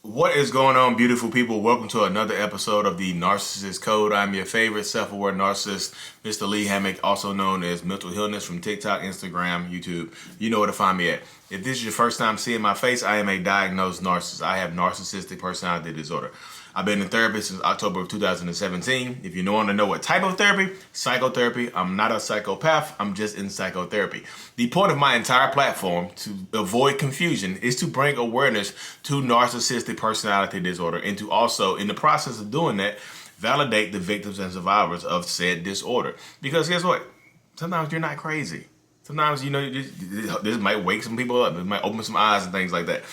What is going on, beautiful people? Welcome to another episode of the Narcissist Code. I'm your favorite self-aware narcissist, Mr. Lee Hammock, also known as Mental Healness from TikTok, Instagram, YouTube. You know where to find me at. If this is your first time seeing my face, I am a diagnosed narcissist. I have narcissistic personality disorder. I've been in therapy since October of 2017. If you want to know what type of therapy, psychotherapy. I'm not a psychopath. I'm just in psychotherapy. The point of my entire platform, to avoid confusion, is to bring awareness to narcissistic personality disorder and to also, in the process of doing that, validate the victims and survivors of said disorder. Because guess what? Sometimes you're not crazy. Sometimes, this might wake some people up. It might open some eyes and things like that.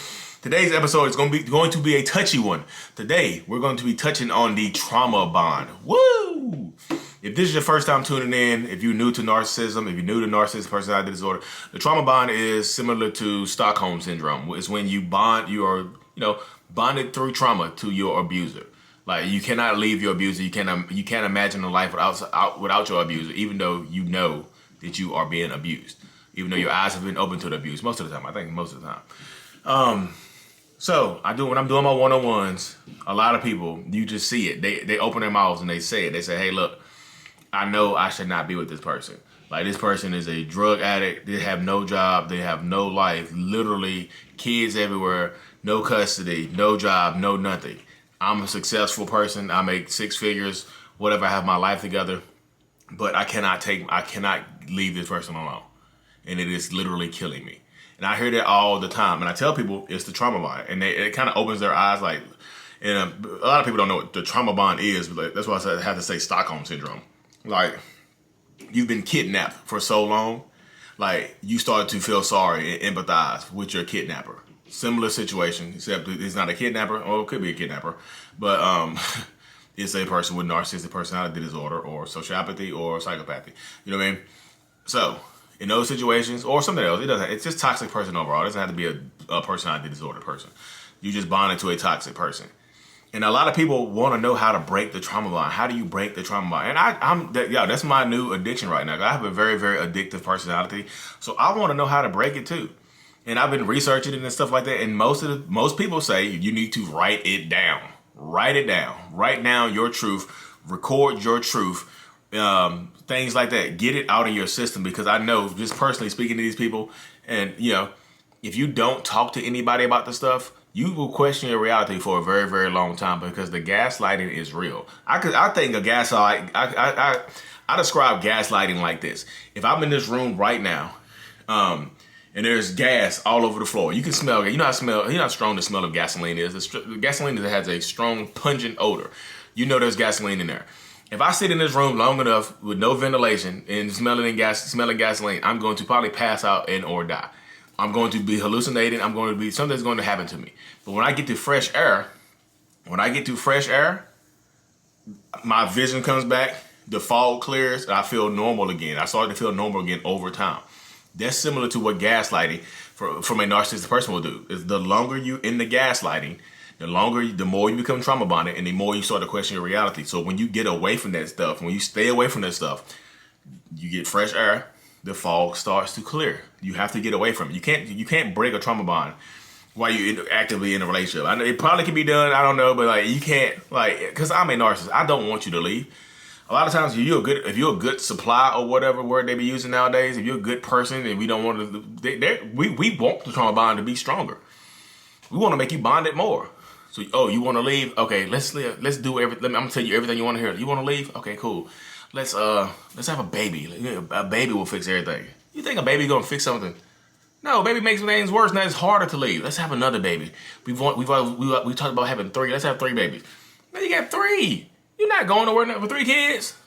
Today's episode is going to be a touchy one. Today, we're going to be touching on the trauma bond. Woo! If this is your first time tuning in, if you're new to narcissism, if you're new to narcissistic personality disorder, the trauma bond is similar to Stockholm syndrome. It's when you bond, you are, bonded through trauma to your abuser. Like, you cannot leave your abuser. You can't imagine a life without your abuser, even though you know that you are being abused. Even though your eyes have been open to the abuse most of the time. I think most of the time. So when I'm doing my one-on-ones, a lot of people, you just see it. They open their mouths and they say it. They say, hey, look, I know I should not be with this person. Like, this person is a drug addict. They have no job. They have no life. Literally, kids everywhere, no custody, no job, no nothing. I'm a successful person. I make six figures, whatever. I have my life together. But I cannot leave this person alone. And it is literally killing me. And I hear that all the time. And I tell people it's the trauma bond. And it kind of opens their eyes. Like, and a lot of people don't know what the trauma bond is. But that's why I have to say Stockholm syndrome. Like, you've been kidnapped for so long. Like, you start to feel sorry and empathize with your kidnapper. Similar situation, except it's not a kidnapper. Or it could be a kidnapper. But it's a person with narcissistic personality disorder or sociopathy or psychopathy. You know what I mean? So, in those situations, or something else, it's just toxic person overall. It doesn't have to be a personality disorder person. You just bonded to a toxic person. And a lot of people want to know how to break the trauma bond. How do you break the trauma bond? And that's my new addiction right now. I have a very, very addictive personality. So I want to know how to break it too. And I've been researching it and stuff like that. And most people say you need to write it down. Write it down. Write down your truth. Record your truth. Things like that. Get it out of your system, because I know, just personally speaking to these people, and if you don't talk to anybody about the stuff, you will question your reality for a very, very long time, because the gaslighting is real. I think a gaslight. I describe gaslighting like this. If I'm in this room right now, and there's gas all over the floor, you can smell it. You know how strong the smell of gasoline is. The gasoline has a strong, pungent odor. You know there's gasoline in there. If I sit in this room long enough with no ventilation and smelling gasoline, I'm going to probably pass out and or die. I'm going to be hallucinating. Something's going to happen to me. But when I get to fresh air, my vision comes back, the fog clears, and I feel normal again. I started to feel normal again over time. That's similar to what gaslighting from a narcissistic person will do. Is the longer you in the gaslighting, the more you become trauma bonded, and the more you start to question your reality. So when you get away from that stuff, when you stay away from that stuff, you get fresh air, the fog starts to clear. You have to get away from it. You can't break a trauma bond while you're actively in a relationship. I know it probably can be done, I don't know, but you can't, because I'm a narcissist. I don't want you to leave. A lot of times, if you're a good supply or whatever word they be using nowadays, if you're a good person and we don't want to, we want the trauma bond to be stronger. We want to make you bond it more. So, you want to leave? Okay, let's do everything. I'm gonna tell you everything you want to hear. You want to leave? Okay, cool. Let's have a baby. A baby will fix everything. You think a baby gonna fix something? No, baby makes things worse. Now it's harder to leave. Let's have another baby. We talked about having 3. Let's have 3 babies. Now you got 3. You're not going nowhere for 3 kids.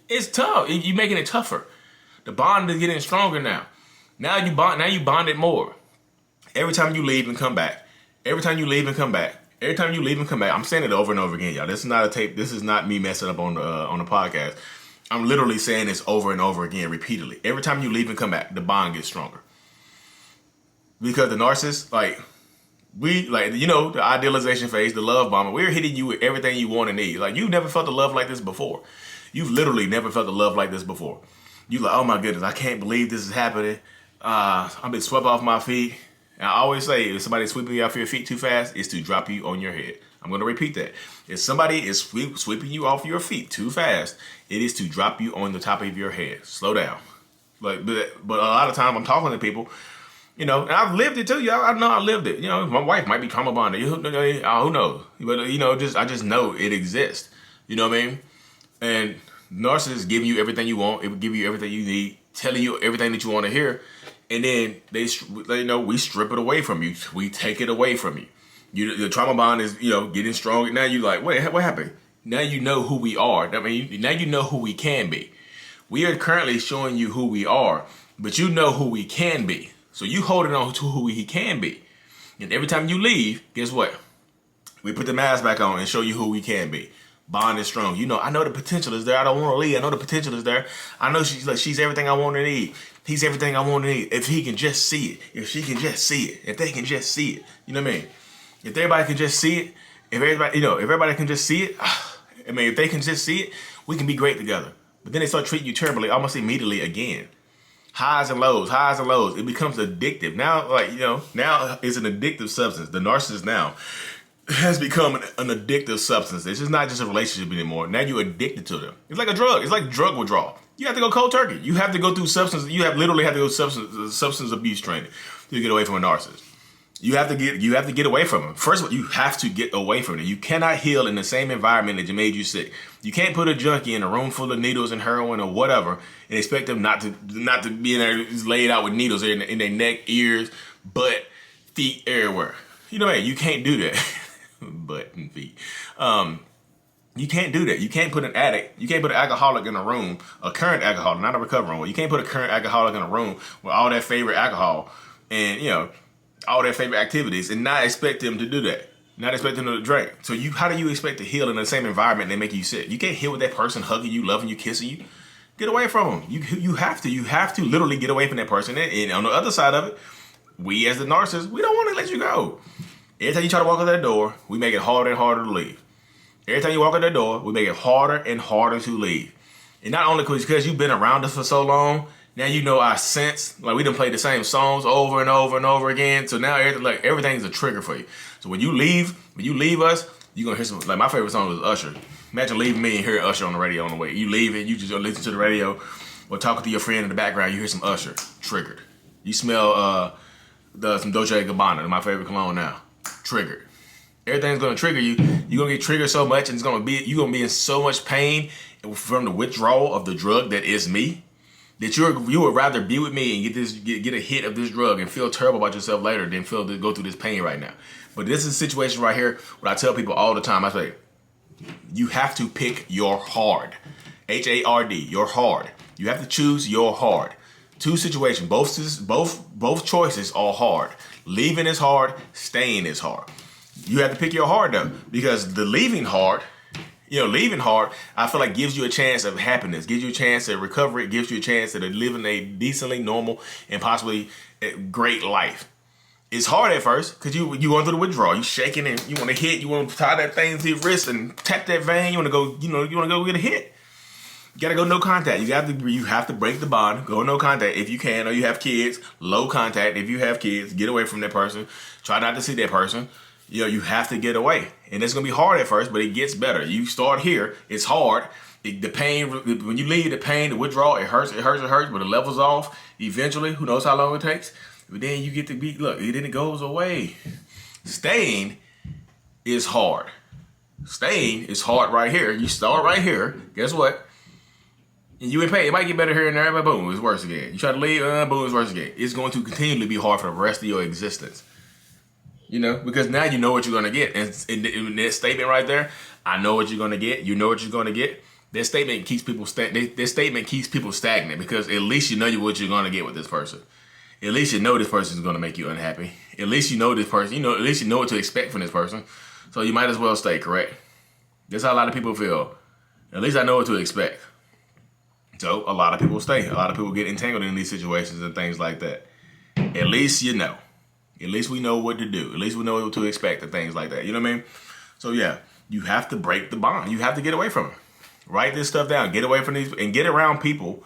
It's tough. You're making it tougher. The bond is getting stronger now. Now you bond it more. Every time you leave and come back. I'm saying it over and over again, y'all. This is not a tape. This is not me messing up on the podcast. I'm literally saying this over and over again, repeatedly. Every time you leave and come back, the bond gets stronger. Because the narcissist, the idealization phase, the love bombing, we're hitting you with everything you want and need. Like, you've never felt a love like this before. You've literally never felt a love like this before. You like, oh my goodness, I can't believe this is happening. I've been swept off my feet. And I always say, if somebody's sweeping you off your feet too fast, it's to drop you on your head. I'm going to repeat that. If somebody is sweeping you off your feet too fast, it is to drop you on the top of your head. Slow down. But a lot of time I'm talking to people, and I've lived it too. I know I lived it. My wife might be trauma bonded. Who knows? But I just know it exists. You know what I mean? And narcissists give you everything you want. It will give you everything you need, telling you everything that you want to hear, and then we strip it away from you. We take it away from you. The trauma bond is getting strong. Now you like, wait, what happened? Now you know who we are. I mean, now you know who we can be. We are currently showing you who we are, but you know who we can be. So you holding on to who he can be. And every time you leave, guess what? We put the mask back on and show you who we can be. Bond is strong. I know the potential is there. I don't want to leave. I know the potential is there. I know she's everything I want to need. He's everything I want to need. If he can just see it. If she can just see it. If they can just see it. You know what I mean? If everybody can just see it. If everybody can just see it. If they can just see it, we can be great together. But then they start treating you terribly almost immediately again. Highs and lows. It becomes addictive. Now, now it's an addictive substance. The narcissist now has become an addictive substance. It's just not just a relationship anymore. Now you're addicted to them. It's like a drug. It's like drug withdrawal. You have to go cold turkey. You have to go through literally have to go substance abuse training to get away from a narcissist. You have to get away from them. First of all, you have to get away from it. You cannot heal in the same environment that made you sick. You can't put a junkie in a room full of needles and heroin or whatever and expect them not to be in there laid out with needles in their neck, ears, butt, feet, everywhere. You know what I mean? You can't do that. Butt and feet. You can't do that. You can't put an addict, you can't put an alcoholic in a room, a current alcoholic, not a recovering one. You can't put a current alcoholic in a room with all their favorite alcohol and, all their favorite activities and not expect them to do that. Not expect them to drink. So how do you expect to heal in the same environment that make you sick? You can't heal with that person hugging you, loving you, kissing you. Get away from them. You have to literally get away from that person. And on the other side of it, we as the narcissists, we don't want to let you go. Every time you try to walk out that door, we make it harder and harder to leave. Every time you walk out that door, we make it harder and harder to leave. And not only because you've been around us for so long, now you know our sense. Like we done played the same songs over and over and over again. So now everything's a trigger for you. So when you leave us, you're gonna hear some. Like my favorite song was Usher. Imagine leaving me and hearing Usher on the radio on the way. You leave it, you just go listen to the radio or talking to your friend in the background. You hear some Usher, triggered. You smell some Dolce & Gabbana, my favorite cologne now. Triggered. Everything's gonna trigger you. You're gonna get triggered so much, and you're gonna be in so much pain from the withdrawal of the drug that is me, that you would rather be with me and get a hit of this drug and feel terrible about yourself later than go through this pain right now. But this is a situation right here what I tell people all the time. I say, you have to pick your hard. H-A-R-D, your hard. You have to choose your hard. Two situations, both choices are hard. Leaving is hard, staying is hard. You have to pick your hard though, because the leaving hard, I feel like gives you a chance of happiness, gives you a chance of recovery, gives you a chance of living a decently normal and possibly a great life. It's hard at first because you going through the withdrawal, you shaking and you want to hit, you want to tie that thing to your wrist and tap that vein, you want to go get a hit. You gotta go no contact. You have to break the bond. Go no contact if you can, or you have kids. Low contact if you have kids. Get away from that person. Try not to see that person. You have to get away, and it's gonna be hard at first, but it gets better. You start here. It's hard. The pain when you leave, the pain, the withdrawal, it hurts, but it levels off. Eventually, who knows how long it takes? But then you get to be then it goes away. Staying is hard. Staying is hard right here. You start right here. Guess what? And you in pain. It might get better here and there, but boom, it's worse again. You try to leave, boom, it's worse again. It's going to continually be hard for the rest of your existence. Because now you know what you're going to get. And in that statement right there, I know what you're going to get. You know what you're going to get. That statement keeps people stagnant because at least you know what you're going to get with this person. At least you know this person is going to make you unhappy. At least you know this person. At least you know what to expect from this person. So you might as well stay, correct? That's how a lot of people feel. At least I know what to expect. So a lot of people stay. A lot of people get entangled in these situations and things like that. At least you know. At least we know what to do. At least we know what to expect and things like that. You know what I mean? So yeah, you have to break the bond. You have to get away from it. Write this stuff down. Get away from these and get around people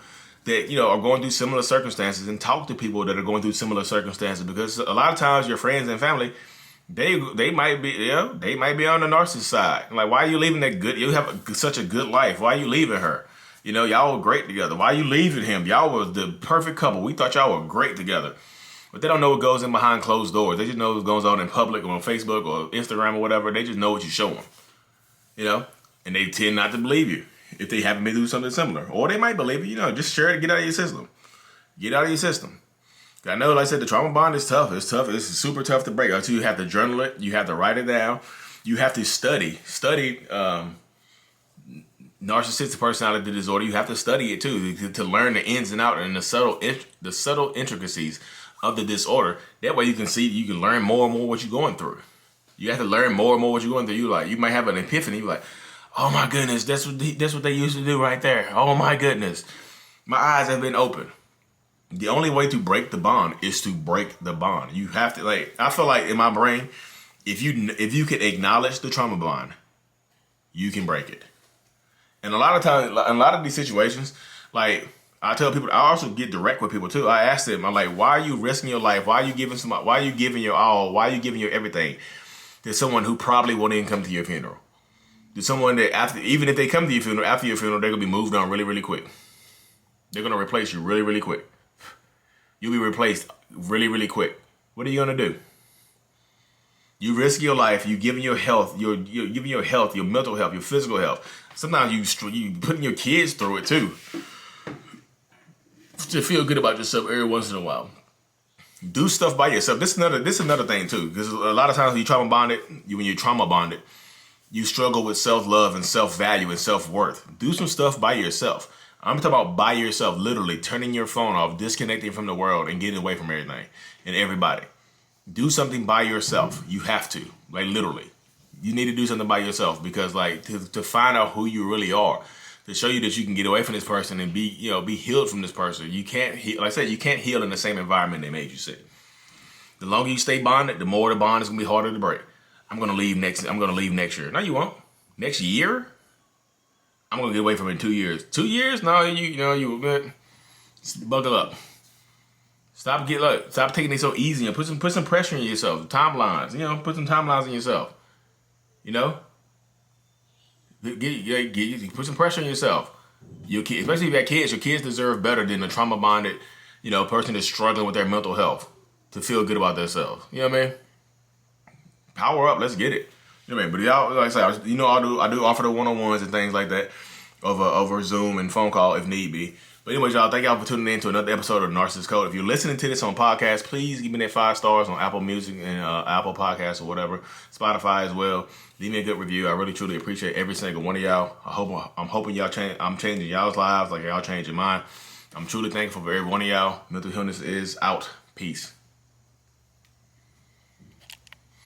that, are going through similar circumstances, and talk to people that are going through similar circumstances, because a lot of times your friends and family, they might be they might be on the narcissist side. Like, why are you leaving that good? You have such a good life. Why are you leaving her? Y'all were great together. Why are you leaving him? Y'all was the perfect couple. We thought y'all were great together. But they don't know what goes in behind closed doors. They just know what goes on in public or on Facebook or Instagram or whatever. They just know what you show them, and they tend not to believe you if they haven't been through something similar. Or they might believe you, just share it, get out of your system. Get out of your system. I know, like I said, the trauma bond is tough. It's tough. It's super tough to break. Until you have to journal it. You have to write it down. You have to study narcissistic personality disorder. You have to study it too to learn the ins and outs and the subtle intricacies of the disorder. That way you can learn more and more what you're going through. You have to learn more and more what you're going through. You might have an epiphany. You're like, oh my goodness, that's what they used to do right there. Oh my goodness, my eyes have been opened. The only way to break the bond is to break the bond. You have to, I feel like in my brain, if you can acknowledge the trauma bond, you can break it. And a lot of times, in a lot of these situations, I tell people, I also get direct with people too. I ask them, I'm like, why are you risking your life? Why are you giving why are you giving your all? Why are you giving your everything to someone who probably won't even come to your funeral? To someone that even if they come to your funeral, after your funeral, they're gonna be moved on really, really quick. They're gonna replace you really, really quick. You'll be replaced really, really quick. What are you gonna do? You risk your life. You giving your health. You're giving your health, your mental health, your physical health. Sometimes you putting your kids through it too, to feel good about yourself every once in a while. Do stuff by yourself. This is another thing too, because a lot of times when you're trauma bonded, you struggle with self-love and self-value and self-worth. Do some stuff by yourself. I'm talking about by yourself, literally turning your phone off, disconnecting from the world, and getting away from everything and everybody. Do something by yourself. You have to, literally. You need to do something by yourself, because to find out who you really are, to show you that you can get away from this person and be healed from this person. You can't heal, like I said, you can't heal in the same environment they made you sick. The longer you stay bonded, the more the bond is gonna be harder to break. I'm gonna leave next year. No, you won't. Next year? I'm gonna get away from it in 2 years. 2 years? No, you buckle up. Stop taking it so easy and put some pressure on yourself. Timelines, put some timelines on yourself. Put some pressure on yourself. Your kids, especially if you have kids, your kids deserve better than a trauma bonded, person that's struggling with their mental health to feel good about themselves. You know what I mean? Power up, let's get it. You know what I mean? But y'all, like I said, I do offer the one-on-ones and things like that over Zoom and phone call if need be. But anyways, y'all, thank y'all for tuning in to another episode of Narcissist Code. If you're listening to this on podcast, please give me that 5 stars on Apple Music and Apple Podcasts or whatever, Spotify as well. Leave me a good review. I really truly appreciate every single one of y'all. I'm hoping y'all I'm changing y'all's lives like y'all changing mine. I'm truly thankful for every one of y'all. Mental Healness is out. Peace.